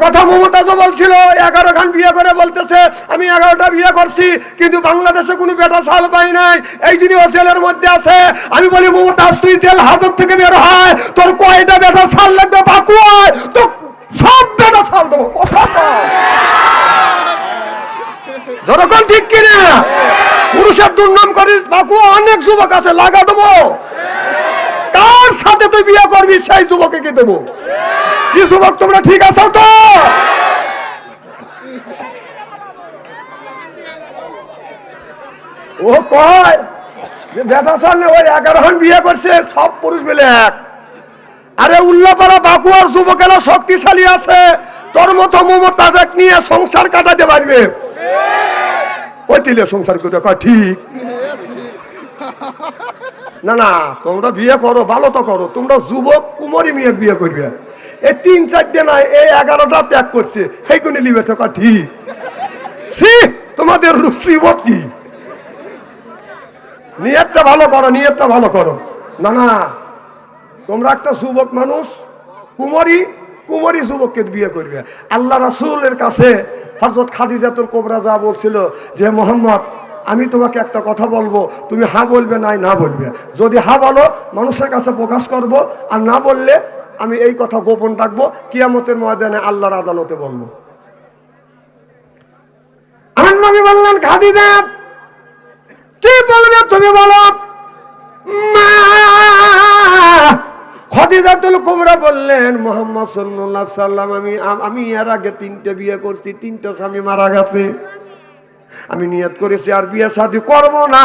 কথা মমতাজও বলছিল 11 খান বিয়ে করে বলতেছে আমি 11টা বিয়ে করছি, কিন্তু বাংলাদেশে কোনো বেটা ছাল পাই নাই, এই জন্য ও জেলের মধ্যে আছে। আমি বলি মমতাজ তুই জেল হাজত থেকে বের হয়, তোর কয়টা বেটা ছাল লাগবে বাকুয়ায়, তো সব বেটা ছাল দেবো। কথা যখন ঠিক কিনা? পুরুষের দুর্নাম করিস বাকুয়া, অনেক যুবক আছে, লাগা দেবো। কার সাথে তুই বিয়ে করবি সেই যুবকে কি দেবো? কি যুবক তোমরা ঠিক আছো তো? ও কয় যে বেটা সামনে ওই 11 খান বিয়ে করছে, সব পুরুষ মিলে এক। আরে উল্লাপাড়া বাকুয়ার যুবকেরা শক্তিশালী আছে, তোর মতো মমতাজ নিয়ে সংসার কাটাতে পারবে। ওই তিলে সংসার করে কয় ঠিক না। না তোমরা বিয়ে করো, ভালো তো করো, তোমরা যুবক কুমারী মেয়ে বিয়ে করবে। এই 3-4 নাই, এই 11টা ত্যাগ করছে, সেই কোনে লিবে তো কয় ঠিক। তোমাদের রুচিবোধ কি? নিয়তটা ভালো করো, নিয়তটা ভালো করো। না না, তোমরা একটা যুবক মানুষ, কুমারী যুবককে বিয়ে করবে। আল্লাহ রাসূলের কাছে হযরত খাদিজাতুল কুবরা যা বলছিল যে মুহাম্মদ আমি তোমাকে একটা কথা বলবো, তুমি হ্যাঁ বলবে নাই না বলবে। যদি হ্যাঁ বলো মানুষের কাছে প্রকাশ করব, আর না বললে আমি এই কথা গোপন রাখবো, কিয়ামতের ময়দানে আল্লাহর আদালতে বলবো। আমার নবী বললেন খাদিজা কি বলবে তুমি বলো। খাদিজাতুল কুবরা বললেন মুহাম্মদ সাল্লাল্লাহু আলাইহি সাল্লাম আমি এর আগে 3টে বিয়ে করছি, 3টা স্বামী মারা গেছে, আমি নিয়ত করেছি আর বিয়ে শাদী করব না,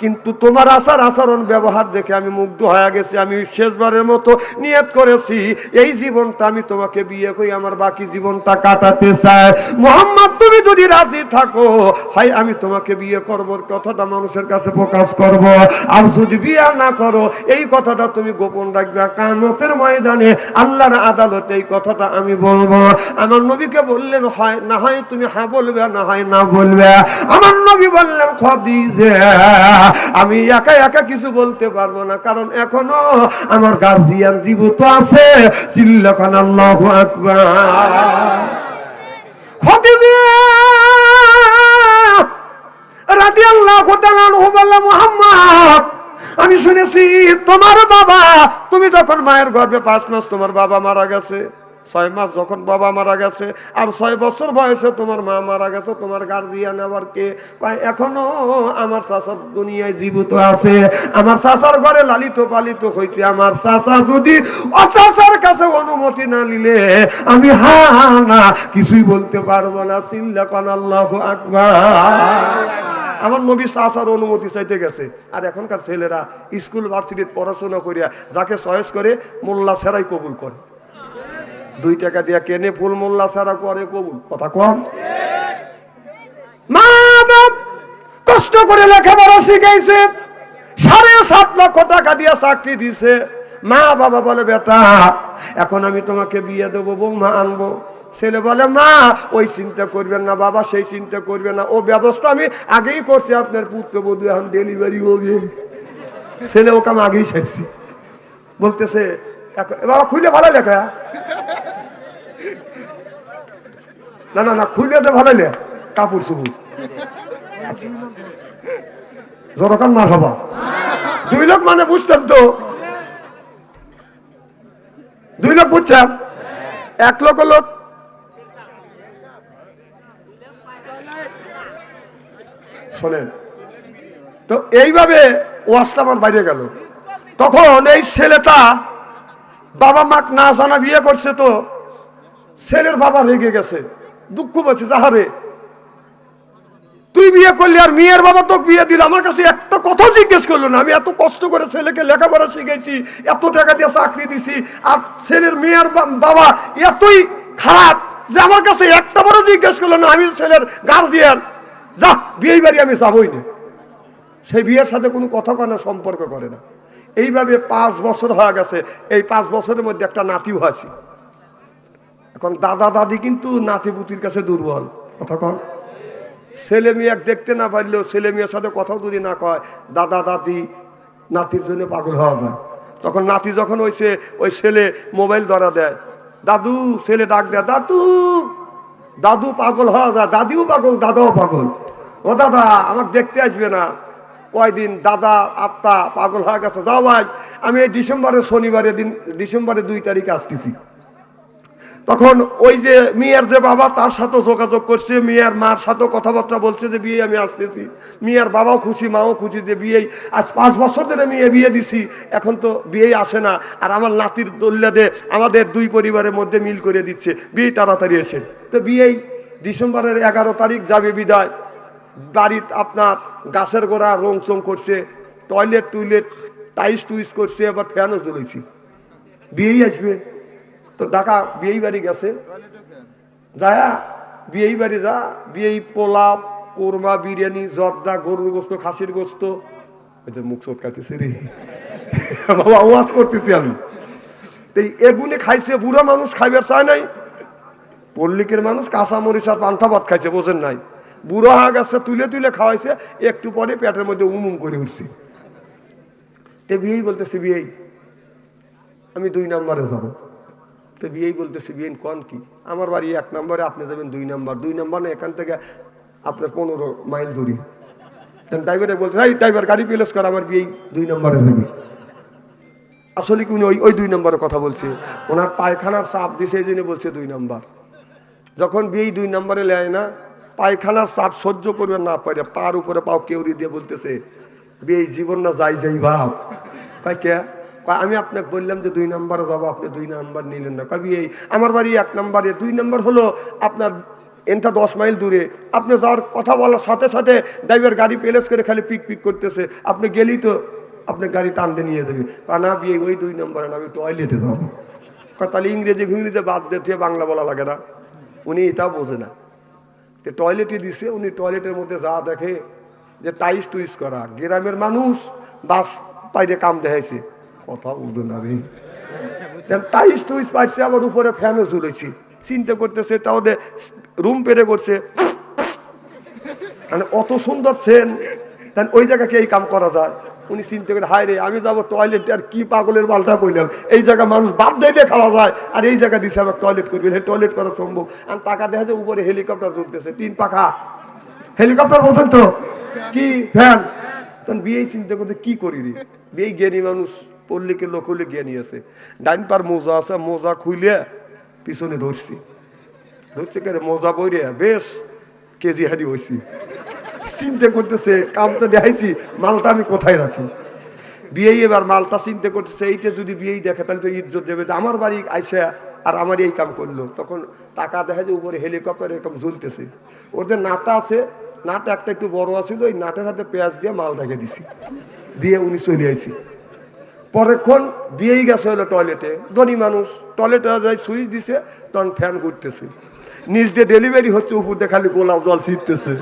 কিন্তু তোমার আচরণ ব্যবহার দেখে আমি মুগ্ধ হয়ে গেছি। আমি শেষবারের মতো নিয়ত করেছি এই জীবনটা আমি তোমাকে বিয়ে করে আমার বাকি জীবনটা কাটাতে চাই। মুহাম্মদ তুমি যদি রাজি থাকো হয় আমি তোমাকে বিয়ে করব, কথাটা মানুষের কাছে প্রকাশ করব, আর যদি বিয়ে না করো এই কথাটা তুমি গোপন রাখবে। কিয়ামতের ময়দানে আল্লাহর আদালতে এই কথাটা আমি বলবো। আমার নবীকে বললেন হয় না হয় তুমি হ্যাঁ বলবে, না হয় না বলবে। আমার নবী বললেন খাদিজা আমি একা একা কিছু বলতে পারবো না, কারণ এখনো আমার গার্জিয়ান জীবিত আছে। চিল্লাকান আল্লাহু আকবার। খাদিজা রাদিয়াল্লাহু তাআলা আনহু বললেন মুহাম্মদ আমি শুনেছি তোমার বাবা, তুমি যখন মায়ের গর্ভে 5 মাস তোমার বাবা মারা গেছে, 6 মাস যখন বাবা মারা গেছে, আর 6 বছর বয়সে তোমার মা মারা গেছে, তোমার গার্জিয়ান আবার কে? এখনো আমার চাচা দুনিয়ায় জীবিত আছে, আমার চাচার ঘরে লালিত পালিত হয়েছে। আমার চাচা যদি অচাচার কাছে অনুমতি না নিলে আমি হ্যাঁ না কিছুই বলতে পারবো না। চিল্লাকান আল্লাহু আকবার। আমার নবী চাচার অনুমতি চাইতে গেছে, আর এখনকার ছেলেরা স্কুল ভার্সিটিতে পড়াশোনা করিয়া যাকে চয়েস করে মোল্লা ছাড়াই কবুল করে। 2 টাকা দিয়া কেনে ফুল, মোল্লা ছাড়া করে কবুল। কথা কম। মা বাপ কষ্ট করে লেখাপড়া শিখাইছে, 7.5 লক্ষ টাকা দিয়া চাকরি দিছে। মা বাবা বলে বেটা এখন আমি তোমাকে বিয়ে দেবো, বৌমা আনবো। ছেলে বলে মা ওই চিন্তা করবেন না বাবা, সেই চিন্তা করবেন না, ও ব্যবস্থা আমি আগেই করছি, আপনার পুত্রবধূ এখন ডেলিভারি হবে। ছেলে ওকে আমি আগেই ছেড়ছি। বলতেছে বাবা খুলে ভালো লেখা, না না না খুলে যে ভালো লে কাপড় চুপুর জরকান মার হবা। 2 লোক মানে বুঝতেন তো, 2 লোক বুঝছেন, 1 লোক লোক শোনেন তো। এইভাবে ওয়াজটা আমার বাইরে গেল। তখন এই ছেলেটা বাবা মা না জানা বিয়ে করছে, তো ছেলের বাবা রেগে গেছে, দুঃখ পাচ্ছে, যাহারে তুই বিয়ে করলি আর মেয়ের বাবা তোকে বিয়ে দিল, আমার কাছে একটা কথা জিজ্ঞেস করলো না। আমি এত কষ্ট করে ছেলেকে লেখাপড়া শিখাইছি, এত টাকা দিয়ে চাকরি দিছি, আর ছেলের মেয়ের বাবা এতই খারাপ যে আমার কাছে একটা বড় জিজ্ঞেস করলো না। আমি ছেলের গার্জিয়ান, যা বিয়ে বাড়ি আমি যাবই না। সেই বিয়ের সাথে কোনো কথা কানা সম্পর্ক করে না। এইভাবে 5 বছর হয়ে গেছে। এই 5 বছরের মধ্যে একটা নাতিও হয়েছে। এখন দাদা দাদি কিন্তু নাতি পুতির কাছে দুর্বল। কথা কন। ছেলে মেয়ে দেখতে না পারলেও ছেলে মেয়ের সাথে কথাও যদি না কয়, দাদা দাদি নাতির জন্য পাগল হওয়া যায়। তখন নাতি যখন হয়েছে, ওই ছেলে মোবাইল ধরা দেয়, দাদু, ছেলে ডাক দেয় দাদু, দাদু পাগল হওয়া যায়, দাদিও পাগল, দাদাও পাগল। ও দাদা আমাকে দেখতে আসবে না? কয়দিন দাদা আত্মা পাগল হয়ে গেছে, যাও ভাই আমি এই ডিসেম্বরের শনিবারের দিন, ডিসেম্বরের 2 তারিখে আসতেছি। তখন ওই যে মিয়ার যে বাবা তার সাথে যোগাযোগ করছে, মিয়ার মার সাথে কথাবার্তা বলছে যে বিয়ে আমি আসতেছি। মিয়ার বাবাও খুশি, মাও খুশি যে বিয়ে, আজ 5 বছর ধরে মেয়ে বিয়ে দিছি, এখন তো বিয়ে আসে না। আর আমার নাতির দোল্লাদে আমাদের 2 পরিবারের মধ্যে মিল করে দিচ্ছে, বিয়ে তাড়াতাড়ি এসে। তো বিয়ে ডিসেম্বরের 11 তারিখ যাবে বিদায়। বাড়িতে আপনার গাছের গোড়া রং চং করছে, টয়লেট টুইলেট টাইস টুইস করছে, আবার ফ্যানও জ্বলেছি। বিয়েই আসবে তো ঢাকা বিয়েই বাড়ি গেছে, যায় বিয়েই বাড়ি যা, বিয়েই পোলাপ, কোরমা, বিরিয়ানি, জর্দা, গরুর গোস্ত, খাসির গোস্ত, মুখ চটকাতেছে রে বাবা, ওয়াজ করতেছি আমি। এই এগুনে খাইছে, বুড়া মানুষ খাইবার চায় নাই, পল্লিকের মানুষ কাঁচা মরিচ আর পান্থা ভাত খাইছে, বোঝেন নাই? বুড়ো হয়ে গেছে, তুলে তুলে খাওয়াইছে, একটু পরে পেটের মধ্যে উমুম করে উঠছে। তো বিয়েই বলতেছে বিয়েই আমি 2 নম্বরে যাবো। তো বিয়েই বলতেছে বিয়ে কন কি, আমার বাড়ি 1 নম্বরে, আপনি যাবেন 2 নম্বর। 2 নম্বর না, এখান থেকে আপনার 15 মাইল দূরে। ড্রাইভারে বলতে এই ড্রাইভার গাড়ি প্লেস কর, আমার বিয়ে 2 নম্বরে যাবে। আসলে কি উনি ওই 2 নম্বরের কথা বলছে, ওনার পায়খানার চাপ দিছে এই জন্য বলছে 2 নম্বর। যখন বিয়ে 2 নম্বরে লেয় না, পায়খানার চাপ সহ্য করবে না পারে, পার উপরে পাও কেউরি দিয়ে বলতেছে বিয়ে জীবন না যাই যাই ভাব। কয় কে? আমি আপনাকে বললাম যে 2 নম্বরে যাবো, আপনি 2 নম্বর নিলেন না। কবি এই আমার বাড়ি 1 নম্বরে, 2 নম্বর হলো আপনার এনটা 10 মাইল দূরে। আপনি যাওয়ার কথা বলার সাথে সাথে ড্রাইভার গাড়ি প্লেস করে খালি পিক পিক করতেছে, আপনি গেলেই তো আপনি গাড়ি টানতে নিয়ে যাবে। না বিয়ে ওই 2 নম্বরে না, আমি টয়লেটে যাবো। তাহলে ইংরেজি ফিংরেজি বাদ দিয়ে বাংলা বলা লাগে না? উনি এটাও বোঝে না। তো টয়লেটে দিছে, উনি টয়লেটের মধ্যে যা দেখে যে টাইস টুইস করা, গ্রামের মানুষ বাস পাইরে কাম দেখাইছে, কথা বুঝো না রে, টাইস টুইস পাইছে, আবার উপরে ফ্যানও ঝুলেছি। চিন্তা করতেছে, তাও রুম পেরে করছে, মানে অত সুন্দর সেন, তাই ওই জায়গাকে এই কাম করা যায়। উনি চিন্তা করে হায় রে, আমি যাবো টয়লেটে, আর কি পাগলের বালটা কইলাম, এই জায়গা মানুষ বাদ দিয়ে খাওয়া যায়, আর এই জায়গা দিছে আবার টয়লেট করবে, টয়লেট করা সম্ভব? আর টাকা দেখা যায় উপরে হেলিকপ্টার চলতেছে, 3 পাখা হেলিকপ্টার, বলছেন তো কি ফ্যান। তখন বিয়ে চিন্তা করতে কি করি রে, বিয়ে জ্ঞানী মানুষ, পল্লিকের লোক হলে জ্ঞানী আছে। ডাইন পার মোজা আছে, মোজা খুইলে পিছনে ধরছি, ধরছে কে মোজা বইরে বেশ কেজি হারি হয়েছি। চিন্তা করতেছে কামটা দেখাইছি, মালটা আমি কোথায় রাখি। বিয়ে এবার মালটা চিন্তা করতেছে, এইটা যদি বিয়েই দেখে তাহলে তো ইজ্জত দেবে, আমার বাড়ি আইসা আর আমার এই কাম করলো। তখন টাকা দেখা যায় উপরে হেলিকপ্টার এরকম ঝুলতেছে, ওদের নাটা আছে, নাটা একটা একটু বড় আছিল, ওই নাটের হাতে পেঁয়াজ দিয়ে মাল ঢেকে দিছি, দিয়ে উনি চলে আইছি। পরেক্ষণ বিয়েই গেছে হলো টয়লেটে, ধনী মানুষ, টয়লেটে যাই সুইচ দিছে, তখন ফ্যান ঘুরতেছে, নিচ দিয়ে ডেলিভারি হচ্ছে, উপর দিয়ে খালি গোলাপ জল ছিটতেছে,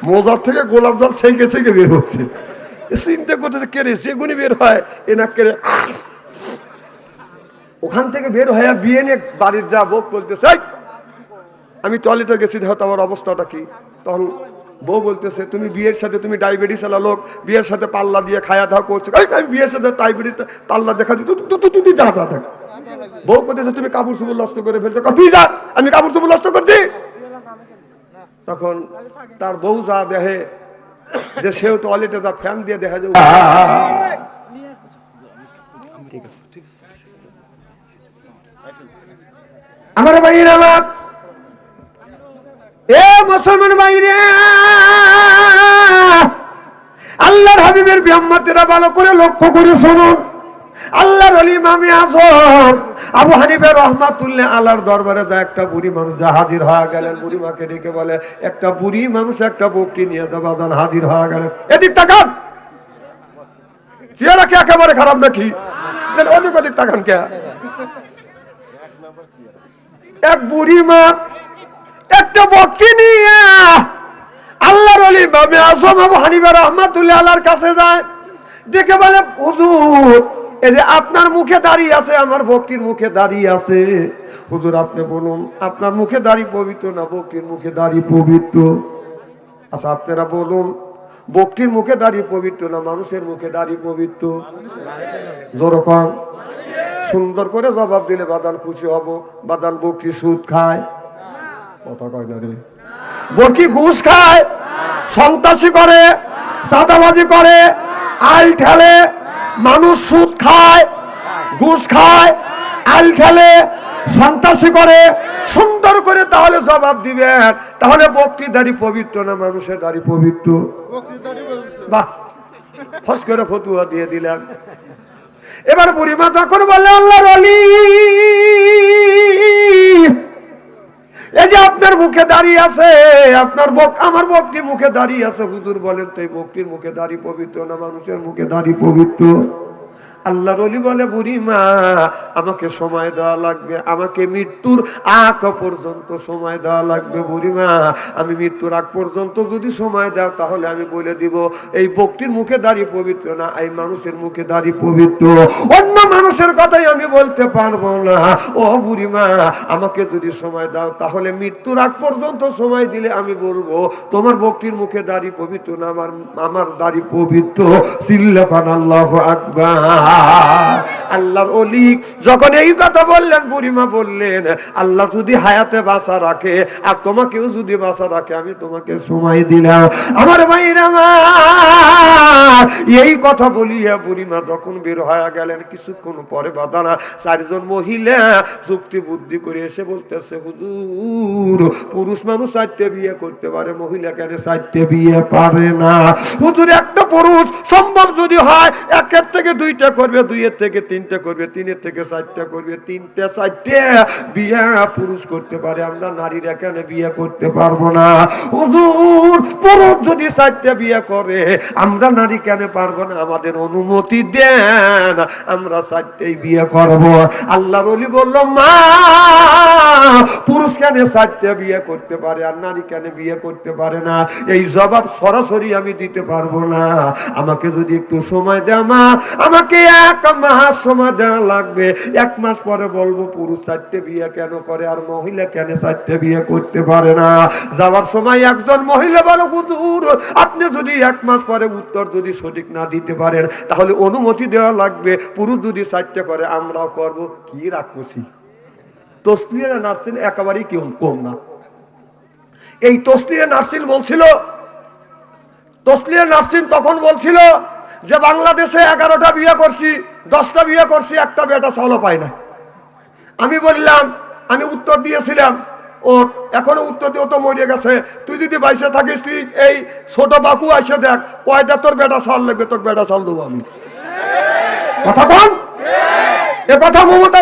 মোজার থেকে গোলাপ জল সেঁকে সেঁকে বের হচ্ছে। চিন্তা করতেছে কে রে, সেগুনি বের হয় এনা কে, ওখান থেকে বের হয়ে বিয়ে নিয়ে বাড়ির যা বউ বলতেছে আমি টয়লেটে গেছি, দেখো আমার অবস্থাটা কি। তখন বউ বলতেছে তুমি বিয়ের সাথে, তুমি ডায়াবেটিস এলা লোক, বিয়ের সাথে পাল্লা দিয়ে খায়া দাওয়া করছে, আমি বিয়ের সাথে ডায়াবেটিস পাল্লা দেখা তুই যা যা দেখ। বউ করতেছে তুমি কাপড় চুপড় নষ্ট করে ফেলছো, তুই যা, আমি কাপড় চুপড় নষ্ট করছি। তখন তার বউ যা দেখে যে সেও টয়লেটে যা ফ্যান দিয়ে দেখা যায়। ঠিক আছে, ঠিক আছে আমার ভাইয়ের, আমার এ মুসলমান ভাইরে, আল্লাহর হাবিবের বিয়াম্মাতেরা ভালো করে লক্ষ্য করে শুনুন। আল্লাহর ওলি ইমামে আযম আবু হানিফা রাহমাতুল্লাহ আলাইহির দরবারে যা একটা বুড়ি মানুষ যা হাজির হয়ে গেলেন, বুড়ি মাকে ডেকে বলে একটা বুড়ি মানুষ একটা বকরি নিয়ে দাবাদান হাজির হয়ে গেলেন। এদিক তাকান, চেহারা কি একেবারে খারাপ নাকি? অনেক অনেক তাকান কে? এক বুড়ি মা একটা বকরি নিয়ে আল্লাহর ওলি ইমামে আযম আবু হানিফা রাহমাতুল্লাহ আলাইহির কাছে যায়, ডেকে বলে হুজুর এই যে আপনার মুখে দাড়ি আছে, আমার বকরির মুখে দাড়ি আছে, হুজুর আপনি বলুন আপনার মুখে দাড়ি পবিত্র না বকরির মুখে দাড়ি পবিত্র? আচ্ছা আপনারা বলুন বকরির মুখে দাড়ি পবিত্র না মানুষের মুখে দাড়ি পবিত্র? জোর কম। সুন্দর করে জবাব দিলে বাদান খুশি হব। বাদান বকি সুদ খায়, কথা কয় না রে, বকি ঘুষ খায়, সন্ত্রাসী করে, চাঁদাবাজি করে, আইল ঠেলে, মানুষ সুদ খায়, ঘুষ খায়, আইল ঠেলে, সন্ত্রাসী করে। সুন্দর করে তাহলে জবাব দিবেন। তাহলে বক্তির দাড়ি পবিত্র না মানুষের দাড়ি পবিত্র? বাহ, ফস করে ফতুয়া দিয়ে দিলেন। এবার বুড়িমা তখন বললে, আল্লাহর ওলি, এই যে আপনার মুখে দাঁড়িয়ে আছে, আপনার আমার বক্তি মুখে দাঁড়িয়ে আছে, হুজুর বলেন তো এই বক্তির মুখে দাঁড়ি পবিত্র না মানুষের মুখে দাঁড়ি পবিত্র? আল্লাহর ওলি বলে, বুড়িমা আমাকে সময় দেওয়া লাগবে, আমাকে মৃত্যুর আগ পর্যন্ত সময় দেওয়া লাগবে। বুড়িমা আমি মৃত্যুর আগ পর্যন্ত যদি সময় দাও তাহলে আমি বলে দিব এই বক্তির মুখে দাঁড়িয়ে পবিত্র না এই মানুষের মুখে দাঁড়িয়ে পবিত্র। অন্য মানুষের কথাই আমি বলতে পারবো না। ও বুড়িমা আমাকে যদি সময় দাও তাহলে মৃত্যুর আগ পর্যন্ত সময় দিলে আমি বলবো তোমার বক্তির মুখে দাঁড়িয়ে পবিত্র না আমার দাঁড়িয়ে পবিত্র। চিল্লাকান আল্লাহু আকবার। আল্লাহর ওলি যখন এই কথা বললেন, বুড়িমা বললেন, আল্লাহ যদি হায়াতে বাঁচা রাখে আর তোমাকেও যদি বাঁচা রাখে আমি তোমাকে সময় দিলাম। আমার ভাইরা আমার, এই কথা বলিয়া বুড়িমা যখন বের হয়ে গেলেন, কিছুক্ষণ পরে বাদানা চারজন মহিলা যুক্তি বুদ্ধি করে এসে বলতেছে, হুজুর পুরুষ মানুষ 4টে বিয়ে করতে পারে, মহিলা কেন 4টে বিয়ে পারে না? হুজুর একটা পুরুষ সম্ভব যদি হয় 1-এর থেকে 2টা করবে, 2-এর থেকে 3টে করবে, 3-এর থেকে 4টে করবে, 3টে 4টে বিয়ে পুরুষ করতে পারে, আমরা নারীরা কেন বিয়ে করতে পারবো না? হুজুর পুরুষ যদি 4টে বিয়ে করে আমরা নারী কেন পারবো না? আমাদের অনুমতি দেন, আমরা 4টেই বিয়ে করব। আল্লাহর ওলি বলল, মা পুরুষ কেন 4টে বিয়ে করতে পারে আর নারী কেন বিয়ে করতে পারে না? এই জবাব সরাসরি আমি দিতে পারবো না, আমাকে যদি একটু সময় দাও মা, আমাকে 1 মাস সময় দেওয়া লাগবে। 1 মাস পরে বলবো পুরুষ 4টে বিয়ে কেন করে আর মহিলা কেন 4টে বিয়ে করতে পারে না। যাওয়ার সময় একজন মহিলা বলো, হুজুর আপনি যদি 1 মাস পরে উত্তর যদি সঠিক না দিতে পারেন তাহলে অনুমতি দেওয়া লাগবে, পুরুষ যদি 4টে করে আমরাও করব। কি রাগ করছি? তসলিয়া নার্সিন একেবারেই কম না। এই তসলিয়া নার্সিন বলছিল, তসলিয়া নার্সিন তখন বলছিল যে বাংলাদেশে 11টা বিয়ে করছি, 10টা বিয়ে করছি, একটা বেটা চাউলও পাই না। আমি বললাম, আমি উত্তর দিয়েছিলাম, ও এখনো উত্তর দিয়ে তো মরে গেছে, তুই যদি বাইসে থাকিস তুই এই ছোট বাকু আসে দেখ কয়টা তোর বেটা চাল লাগবে, তোর বেটা চাল দেবো আমি। কথা বল, এ কথা মমতা